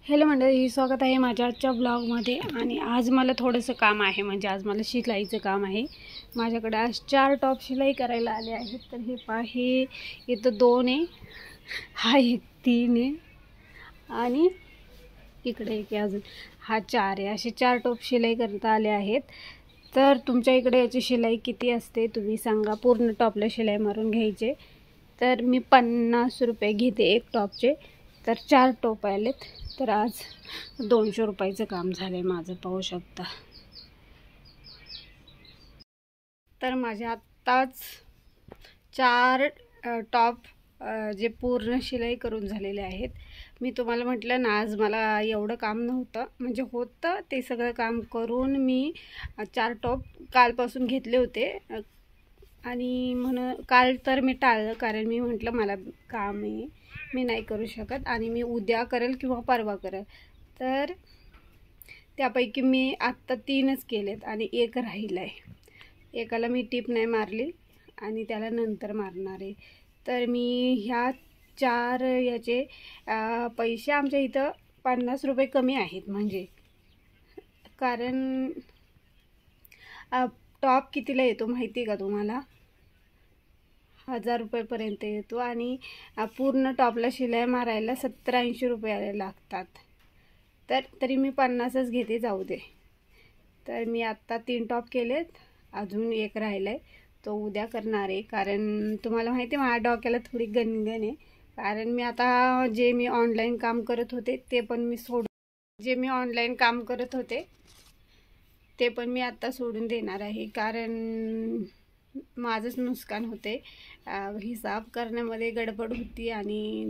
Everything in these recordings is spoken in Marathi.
हॅलो मंडळी, स्वागत आहे माझ्या आजच्या ब्लॉगमध्ये. आणि आज मला थोडंसं काम आहे, म्हणजे आज मला शिलाईचं काम आहे. माझ्याकडे आज 4 टॉप शिलाई करायला आले आहेत. तर हे हे इथं 2 आहे, हा एक 3 आहे आणि इकडे एक अजून हा 4 आहे. असे 4 टॉप शिलाई करता आले आहेत. तर तुमच्या इकडे याची शिलाई किती असते तुम्ही सांगा. पूर्ण टॉपला शिलाई मारून घ्यायचे. तर मी 50 रुपये घेते एक टॉपचे. तर 4 टॉप आलेत. तर आज 200 रुपयाचं काम झालं आहे माझं, पाहू शकता. तर माझे आत्ताच 4 टॉप जे पूर्ण शिलाई करून झालेले आहेत. मी तुम्हाला म्हटलं ना, आज मला एवढं काम नव्हतं, म्हणजे होतं ते सगळं काम करून मी 4 टॉप कालपासून घेतले होते. आणि काल तर मी टाळलं, कारण मी म्हटलं मला काम आहे, मी नाही करू शकत आणि मी उद्या करेल किंवा परवा करेल. तर त्यापैकी मी आत्ता 3च केलेत आणि एक राहिलं आहे. एकाला मी टिप नाही मारली आणि त्याला नंतर मारणार आहे. तर मी ह्या 4 याचे पैसे आमच्या इथं 50 रुपये कमी आहेत, म्हणजे कारण टॉप कितीला येतो माहिती आहे का तुम्हाला? 1000 रुपयेपर्यंत येतो आणि पूर्ण टॉपला शिलाई मारायला 70-80 रुपये लागतात. तर तरी मी 50च घेते, जाऊ दे. तर मी आत्ता 3 टॉप केलेत, अजून एक राहिला आहे, तो उद्या करणार आहे. कारण तुम्हाला माहिती आहे माझ्या डोक्याला थोडी गणगण आहे. कारण मी आता जे मी ऑनलाईन काम करत होते ते पण मी आता सोडून देणार आहे. कारण माझंच नुकसान होते, हिसाब करण्यामध्ये गडबड होती. आणि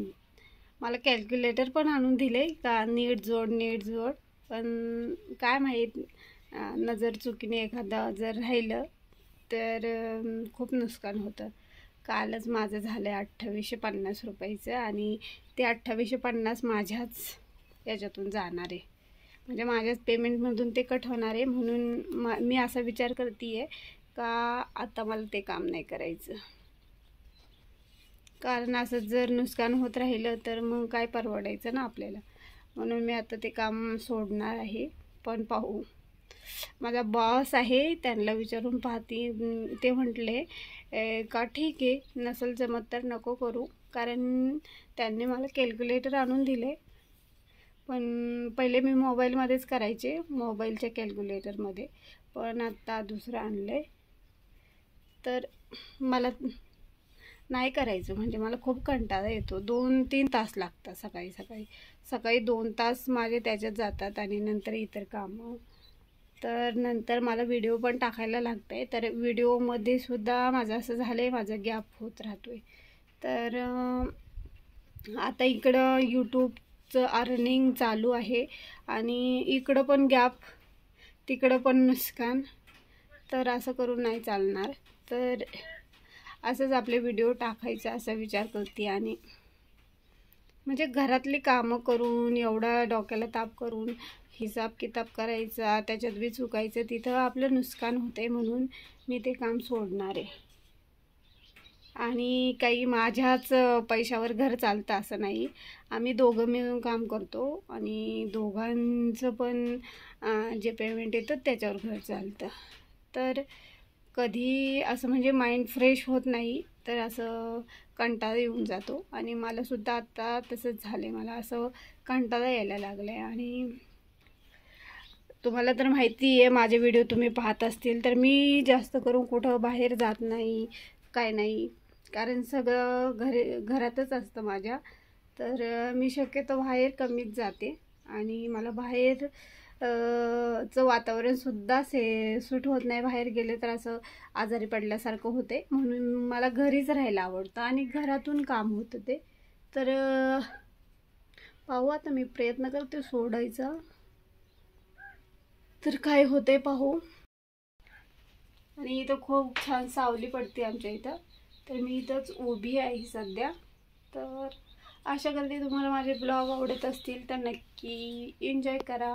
मला कॅल्क्युलेटर पण आणून दिले का नीट जोड, पण काय माहीत, नजर चुकीने एखादा जर राहिलं तर खूप नुकसान होतं. कालच माझं झालं आहे 2850 रुपयाचं आणि ते 2850 माझ्याच याच्यातून जाणार आहे, म्हणजे माझ्याच पेमेंटमधून ते कट होणार आहे. म्हणून मी असा विचार करते आहे का आता मला ते काम नाही करायचं. कारण असं जर नुकसान होत राहिलं तर मग काय परवडायचं ना आपल्याला. म्हणून मी आता ते काम सोडणार आहे. पण पाहू, माझा बॉस आहे त्यांना विचारून पाहते. ते म्हटले का ठीक आहे, नसेल जमत तर नको करू. कारण त्यांनी मला कॅल्क्युलेटर आणून दिले, पण पहिले मी मोबाईलमध्येच करायचे, मोबाईलच्या कॅल्क्युलेटरमध्ये. पण आता दुसरं आणलं आहे. तर मला नाही करायचं, म्हणजे मला खूप कंटाळा येतो. 2-3 तास लागतात सकाळी 2 तास माझे त्याच्यात जातात आणि नंतर इतर कामं. तर नंतर मला व्हिडिओ पण टाकायला लागतं आहे. तर व्हिडिओमध्ये सुद्धा माझं असं झालं आहे, माझा गॅप होत राहतो आहे. तर आता इकडं यूट्यूबचं अर्निंग चालू आहे आणि इकडं पण गॅप, तिकडं पण नुकसान. तर असं करून नाही चालणार. तर असंच आपले व्हिडिओ टाकायचा असा विचार करते. आणि म्हणजे घरातली कामं करून एवढा डोक्याला ताप करून हिसाब किताब करायचा, त्याच्यात बी चुकायचं, तिथं आपलं नुकसान होते. म्हणून मी ते काम सोडणार आहे. आणि काही माझ्याच पैशावर घर चालतं असं नाही, आम्ही दोघं मिळून काम करतो आणि दोघांचं पण जे पेमेंट येतं त्याच्यावर घर चालतं. तर कधी असं म्हणजे माइंड फ्रेश होत नाही, तर असं कंटाळा येऊन जातो. आणि मलासुद्धा आता तसंच झालं आहे, मला असं कंटाळा यायला लागलं आहे. आणि तुम्हाला तर माहिती आहे, माझे व्हिडिओ तुम्ही पाहत असतील तर मी जास्त करून कुठं बाहेर जात नाही, काय नाही. कारण सगळं घरातच असतं माझ्या. तर मी शक्यतो बाहेर कमीच जाते आणि मला बाहेर चं वातावरणसुद्धा सूट होत नाही. बाहेर गेले तर असं आजारी पडल्यासारखं होते. म्हणून मला घरीच राहायला आवडतं आणि घरातून काम होतं ते. तर पाहू, आता मी प्रयत्न करते सोडायचा, तर काय होते पाहू. आणि इथं खूप छान सावली पडते आमच्या इथं, तर मी इथंच उभी आहे सध्या. तर आशा करते तुम्हाला माझे ब्लॉग आवडत असतील तर नक्की एन्जॉय करा.